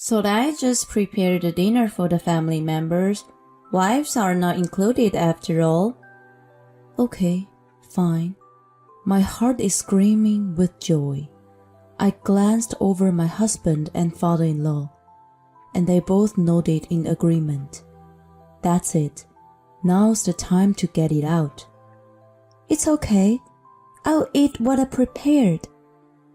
So I just prepared the dinner for the family members. Wives are not included after all. Okay, fine. My heart is screaming with joy. I glanced over my husband and father-in-law, and they both nodded in agreement. That's it. Now's the time to get it out. It's okay. I'll eat what I prepared.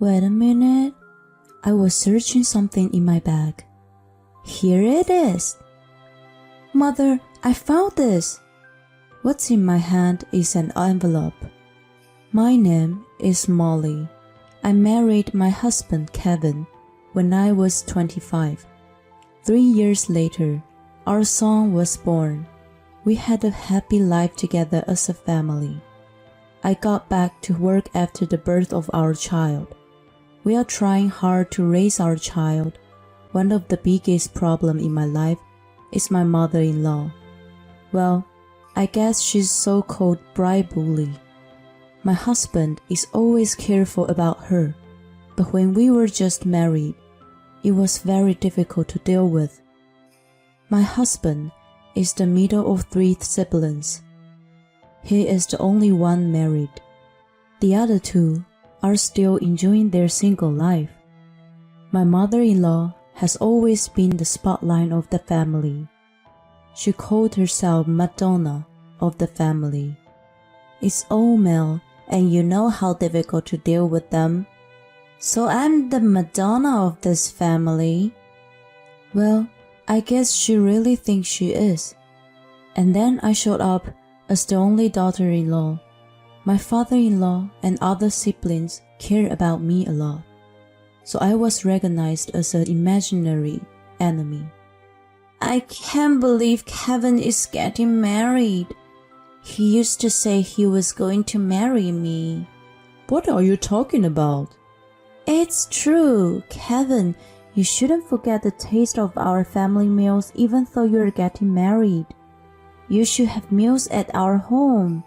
Wait a minute. I was searching something in my bag. Here it is. Mother, I found this. What's in my hand is an envelope. My name is Molly. I married my husband Kevin when I was 25. 3 years later, our son was born. We had a happy life together as a family. I got back to work after the birth of our child. We are trying hard to raise our child. One of the biggest problems in my life is my mother-in-law. Well, I guess she's so-called bride bully. My husband is always careful about her, but when we were just married, it was very difficult to deal with. My husband is the middle of 3 siblings. He is the only one married. The other 2 are still enjoying their single life. My mother-in-law has always been the spotlight of the family. She called herself Madonna of the family. It's all male, and you know how difficult to deal with them. So I'm the Madonna of this family. Well, I guess she really thinks she is. And then I showed up as the only daughter-in-law. My father-in-law and other siblings care about me a lot, so I was recognized as an imaginary enemy. I can't believe Kevin is getting married. He used to say he was going to marry me. What are you talking about? It's true, Kevin. You shouldn't forget the taste of our family meals even though you're getting married. You should have meals at our home.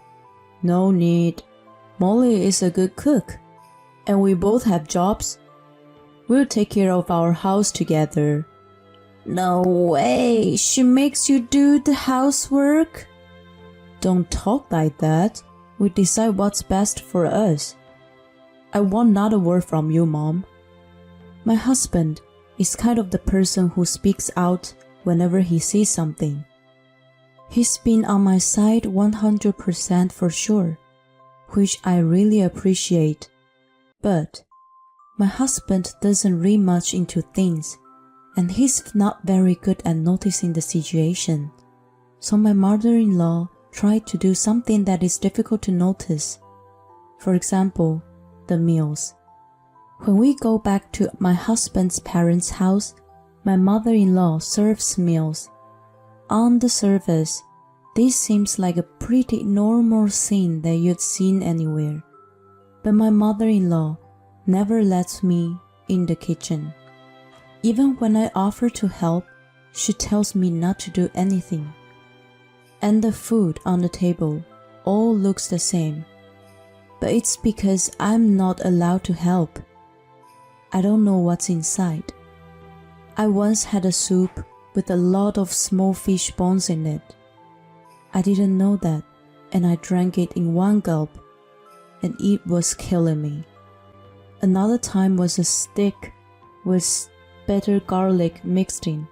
No need. Molly is a good cook, and we both have jobs. We'll take care of our house together. No way. She makes you do the housework? Don't talk like that. We decide what's best for us. I want not a word from you, Mom. My husband is kind of the person who speaks out whenever he sees something. He's been on my side 100% for sure, which I really appreciate. But my husband doesn't read much into things, and he's not very good at noticing the situation. So my mother-in-law tried to do something that is difficult to notice. For example, the meals. When we go back to my husband's parents' house, my mother-in-law serves meals. On the surface, this seems like a pretty normal scene that you'd seen anywhere. But my mother-in-law never lets me in the kitchen. Even when I offer to help, she tells me not to do anything. And the food on the table all looks the same. But it's because I'm not allowed to help. I don't know what's inside. I once had a soup with a lot of small fish bones in it. I didn't know that, and I drank it in one gulp, and it was killing me. Another time was a steak with bitter garlic mixed in,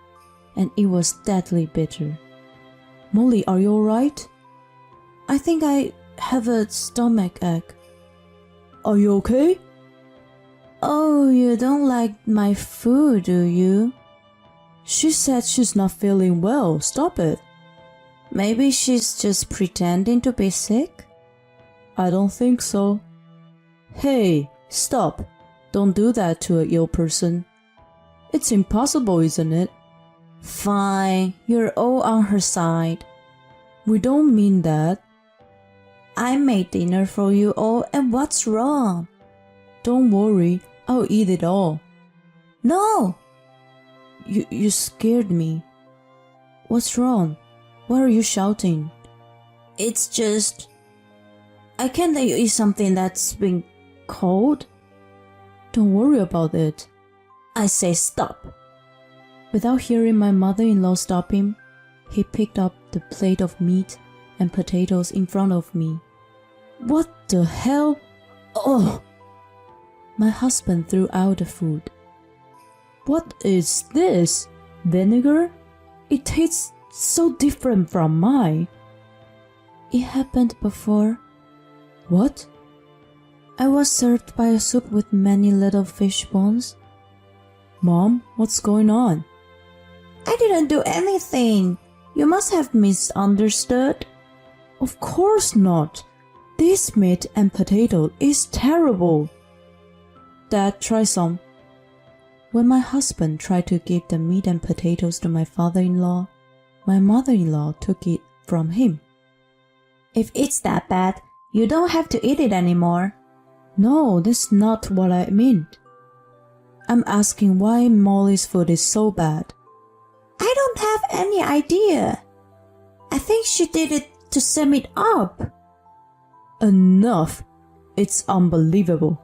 and it was deadly bitter. Molly, are you alright? I think I have a stomach ache. Are you okay? Oh, you don't like my food, do you? She said she's not feeling well. Stop it. Maybe she's just pretending to be sick? I don't think so. Hey, stop. Don't do that to an ill person. It's impossible, isn't it? Fine, you're all on her side. We don't mean that. I made dinner for you all, and what's wrong? Don't worry, I'll eat it all. No! You scared me. What's wrong? Why are you shouting? It's just... I can't let you eat something that's been cold. Don't worry about it. I say stop. Without hearing my mother-in-law stop him, he picked up the plate of meat and potatoes in front of me. What the hell? Oh! My husband threw out the food. What is this? Vinegar? It tastes so different from mine. It happened before. What? I was served by a soup with many little fish bones. Mom, what's going on? I didn't do anything. You must have misunderstood. Of course not. This meat and potato is terrible. Dad, try some. When my husband tried to give the meat and potatoes to my father-in-law, my mother-in-law took it from him. If it's that bad, you don't have to eat it anymore. No, that's not what I meant. I'm asking why Molly's food is so bad. I don't have any idea. I think she did it to sum it up. Enough! It's unbelievable.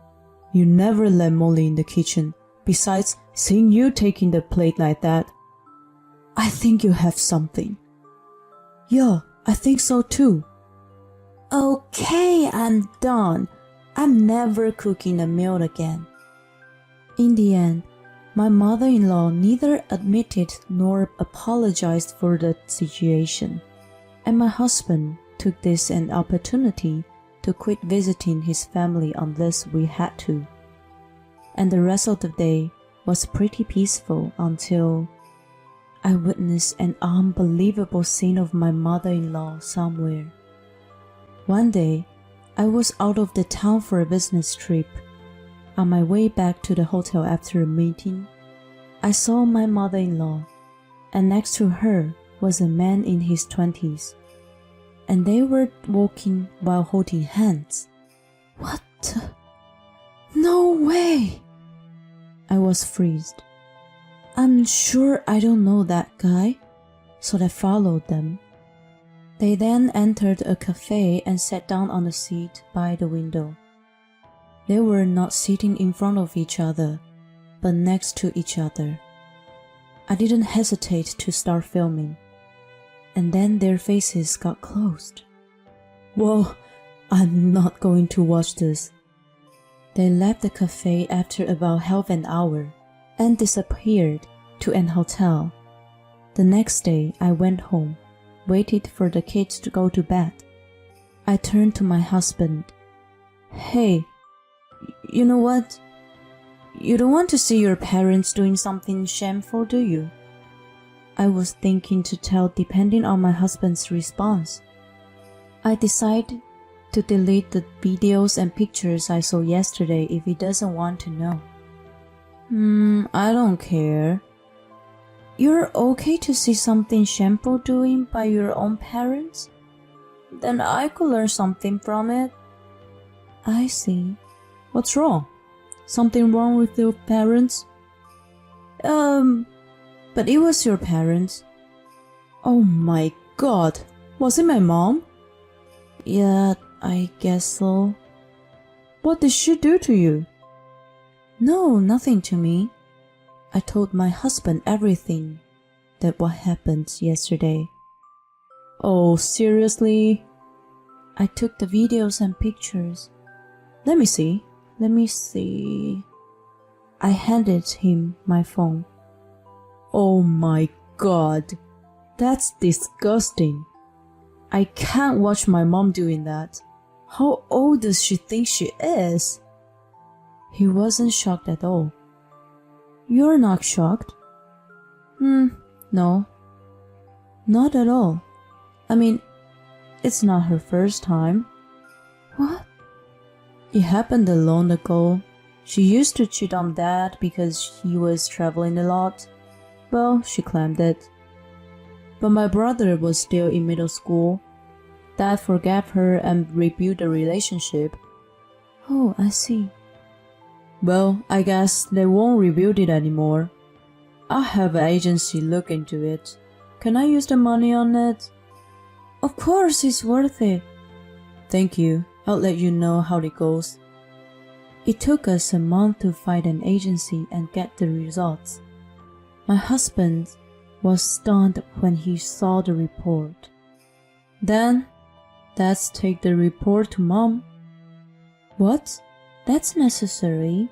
You never let Molly in the kitchen. Besides, seeing you taking the plate like that, I think you have something. Yeah, I think so too. Okay, I'm done. I'm never cooking a meal again. In the end, my mother-in-law neither admitted nor apologized for the situation, and my husband took this an opportunity to quit visiting his family unless we had to. And the rest of the day was pretty peaceful until I witnessed an unbelievable scene of my mother-in-law somewhere. One day, I was out of the town for a business trip. On my way back to the hotel after a meeting, I saw my mother-in-law, and next to her was a man in his 20s, and they were walking while holding hands. What the? No way! I was freezed. I'm sure I don't know that guy, so I followed them. They then entered a cafe and sat down on a seat by the window. They were not sitting in front of each other, but next to each other. I didn't hesitate to start filming, and then their faces got closed. Whoa, I'm not going to watch this. They left the cafe after about half an hour and disappeared to an hotel. The next day, I went home, waited for the kids to go to bed. I turned to my husband. Hey, you know what? You don't want to see your parents doing something shameful, do you? I was thinking to tell depending on my husband's response. I decided to delete the videos and pictures I saw yesterday if he doesn't want to know. I don't care. You're okay to see something shameful doing by your own parents? Then I could learn something from it. I see. What's wrong? Something wrong with your parents? But it was your parents. Oh my god, was it my mom? Yeah, I guess so. What did she do to you? No, nothing to me. I told my husband everything, that what happened yesterday. Oh, seriously? I took the videos and pictures. Let me see. I handed him my phone. Oh my god, that's disgusting. I can't watch my mom doing that. How old does she think she is? He wasn't shocked at all. You're not shocked? No. Not at all. I mean, it's not her first time. What? It happened a long ago. She used to cheat on Dad because he was traveling a lot. Well, she claimed it. But my brother was still in middle school. Dad forgave her and rebuilt the relationship. Oh, I see. Well, I guess they won't rebuild it anymore. I'll have an agency look into it. Can I use the money on it? Of course, it's worth it. Thank you. I'll let you know how it goes. It took us a month to find an agency and get the results. My husband was stunned when he saw the report. Then, let's take the report to Mom. What? That's necessary.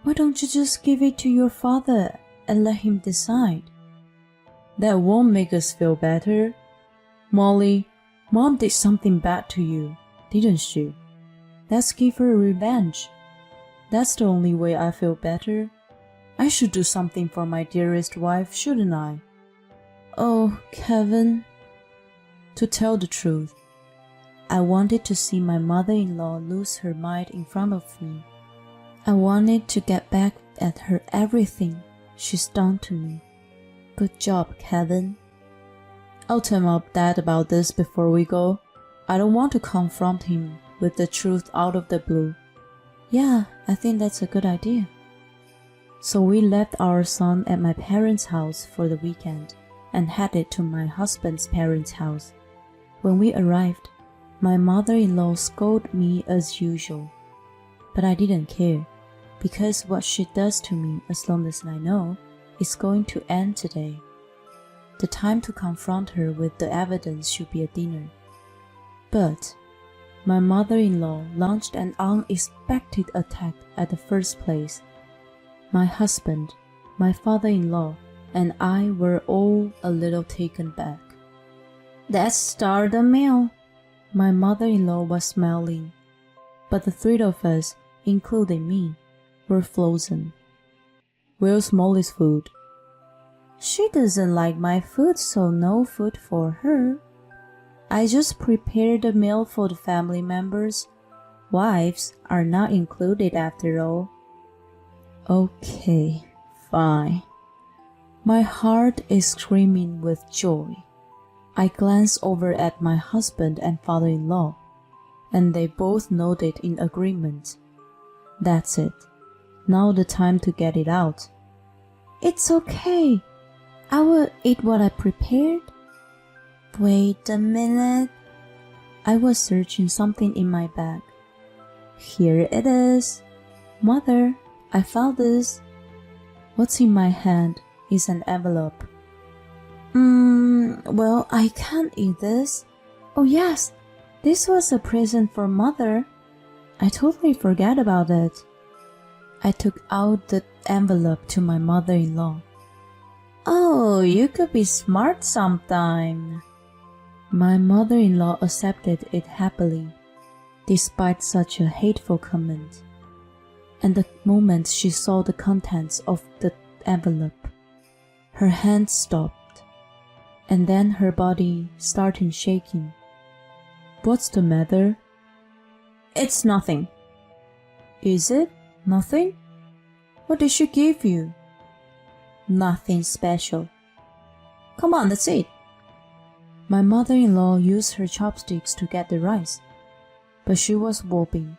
Why don't you just give it to your father and let him decide? That won't make us feel better. Molly, Mom did something bad to you, didn't she? Let's give her revenge. That's the only way I feel better. I should do something for my dearest wife, shouldn't I? Oh, Kevin. To tell the truth, I wanted to see my mother-in-law lose her mind in front of me. I wanted to get back at her everything she's done to me. Good job, Kevin. I'll tell my dad about this before we go. I don't want to confront him with the truth out of the blue. Yeah, I think that's a good idea. So we left our son at my parents' house for the weekend and headed to my husband's parents' house. When we arrived, my mother-in-law scolded me as usual. But I didn't care, because what she does to me, as long as I know, is going to end today. The time to confront her with the evidence should be at dinner. But my mother-in-law launched an unexpected attack at the first place. My husband, my father-in-law, and I were all a little taken back. Let's start the meal. My mother-in-law was smiling, but the three of us, including me, were frozen. Where's Molly's food? She doesn't like my food, so no food for her. I just prepared a meal for the family members. Wives are not included after all. Okay, fine. My heart is screaming with joy. I glanced over at my husband and father-in-law, and they both nodded in agreement. That's it. Now the time to get it out. It's okay. I will eat what I prepared. Wait a minute. I was searching something in my bag. Here it is. Mother, I found this. What's in my hand is an envelope. Well, I can't eat this. Oh yes, this was a present for Mother. I totally forgot about it. I took out the envelope to my mother-in-law. Oh, you could be smart sometime. My mother-in-law accepted it happily, despite such a hateful comment. And the moment she saw the contents of the envelope, her hand stopped, and then her body started shaking. What's the matter? It's nothing. Is it nothing? What did she give you? Nothing special. Come on, let's eat. My mother-in-law used her chopsticks to get the rice, but she was whooping,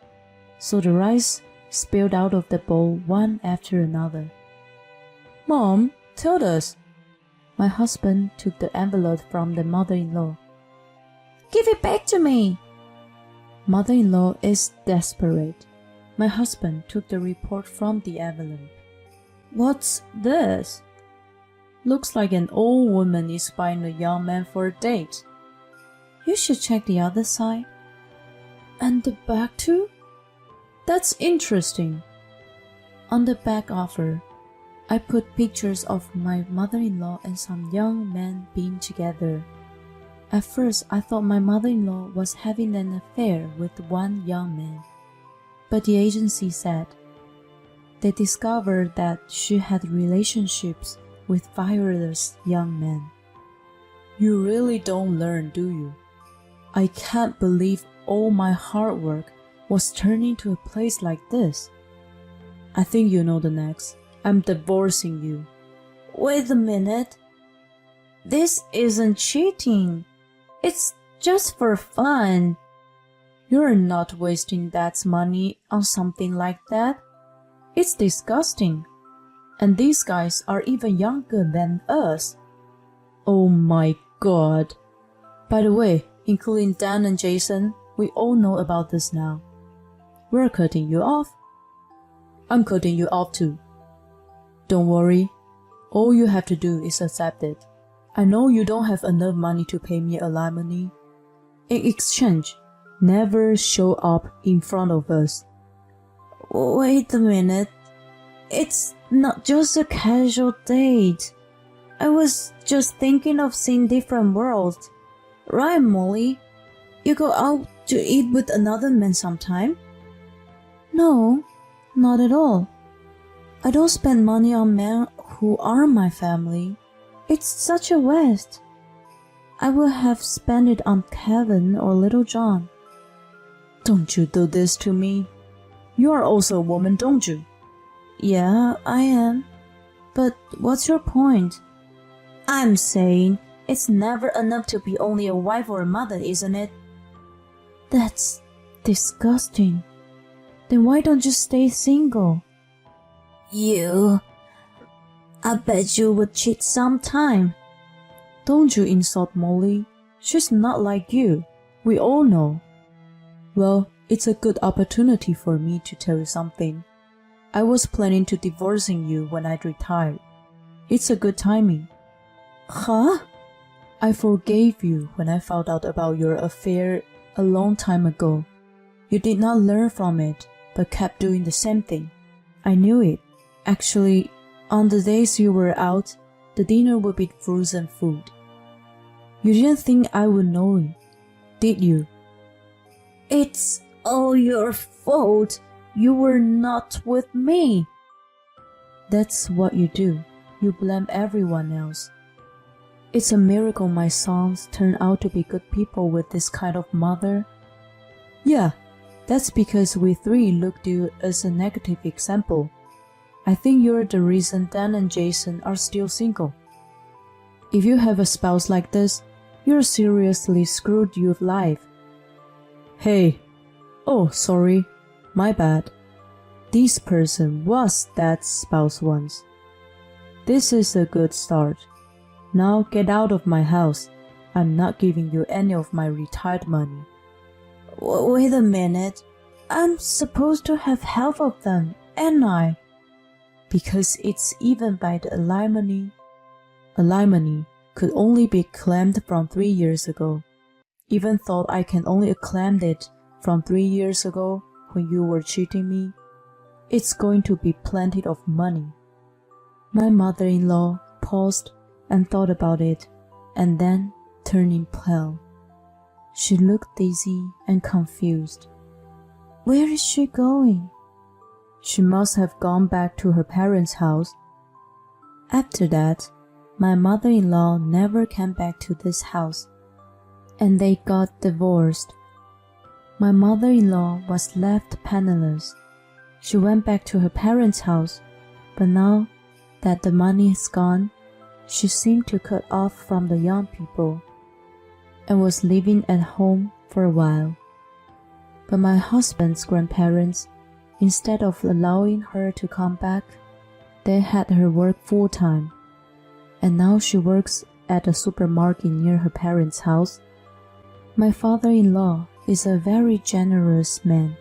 so the rice spilled out of the bowl one after another. Mom, tell us. My husband took the envelope from the mother-in-law. Give it back to me. Mother-in-law is desperate. My husband took the report from the envelope. What's this? Looks like an old woman is buying a young man for a date. You should check the other side. And the back too? That's interesting. On the back offer, I put pictures of my mother-in-law and some young men being together. At first, I thought my mother-in-law was having an affair with one young man, but the agency said they discovered that she had relationships with various young men. You really don't learn, do you? I can't believe all my hard work was turning to a place like this. I think you know the next. I'm divorcing you. Wait a minute. This isn't cheating. It's just for fun. You're not wasting Dad's money on something like that. It's disgusting. And these guys are even younger than us. Oh my God. By the way, including Dan and Jason, we all know about this now. We're cutting you off. I'm cutting you off too. Don't worry, All you have to do is accept it. I know you don't have enough money to pay me alimony. In exchange, never show up in front of us. Wait a minute. It's not just a casual date. I was just thinking of seeing different worlds. Right, Molly? You go out to eat with another man sometime? No, not at all. I don't spend money on men who aren't my family. It's such a waste. I would have spent it on Kevin or Little John. Don't you do this to me. You are also a woman, don't you? Yeah, I am. But what's your point? I'm saying it's never enough to be only a wife or a mother, isn't it? That's disgusting. Then why don't you stay single? I bet you would cheat sometime. Don't you insult Molly. She's not like you. We all know. Well, it's a good opportunity for me to tell you something. I was planning to divorcing you when I retired. It's a good timing. Huh? I forgave you when I found out about your affair a long time ago. You did not learn from it, but kept doing the same thing. I knew it. Actually, on the days you were out, the dinner would be frozen food. You didn't think I would know it, did you? It's all your fault. You were not with me. That's what you do. You blame everyone else. It's a miracle my sons turn out to be good people with this kind of mother. Yeah, that's because we three looked you as a negative example. I think you're the reason Dan and Jason are still single. If you have a spouse like this, you're seriously screwed your life. Hey, oh sorry, my bad. This person was Dad's spouse once. This is a good start. Now get out of my house. I'm not giving you any of my retired money. Wait a minute. I'm supposed to have half of them, ain't I? Because it's even by the alimony. Alimony could only be claimed from 3 years ago. Even though I can only claim it from 3 years ago when you were cheating me, it's going to be plenty of money. My mother-in-law paused and thought about it, and then turning pale. She looked dizzy and confused. Where is she going? She must have gone back to her parents' house. After that, my mother-in-law never came back to this house, and they got divorced. My mother-in-law was left penniless. She went back to her parents' house, but now that the money is gone, she seemed to cut off from the young people and was living at home for a while. But my husband's grandparents, instead of allowing her to come back, they had her work full-time, and now she works at a supermarket near her parents' house. My father-in-law is a very generous man.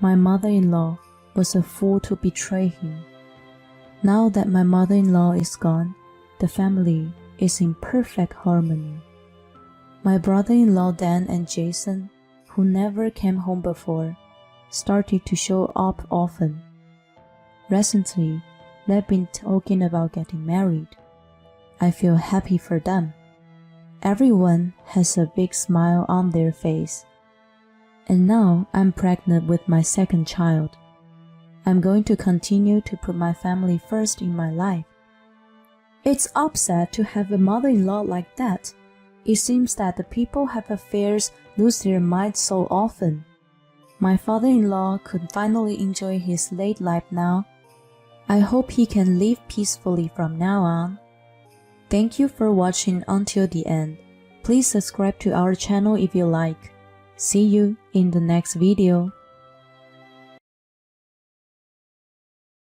My mother-in-law was a fool to betray him. Now that my mother-in-law is gone, the family is in perfect harmony. My brother-in-law Dan and Jason, who never came home before, started to show up often. Recently, they've been talking about getting married. I feel happy for them. Everyone has a big smile on their face. And now I'm pregnant with my second child. I'm going to continue to put my family first in my life. It's upset to have a mother-in-law like that. It seems that the people have affairs lose their minds so often. My father-in-law could finally enjoy his late life now. I hope he can live peacefully from now on. Thank you for watching until the end. Please subscribe to our channel if you like. See you in the next video.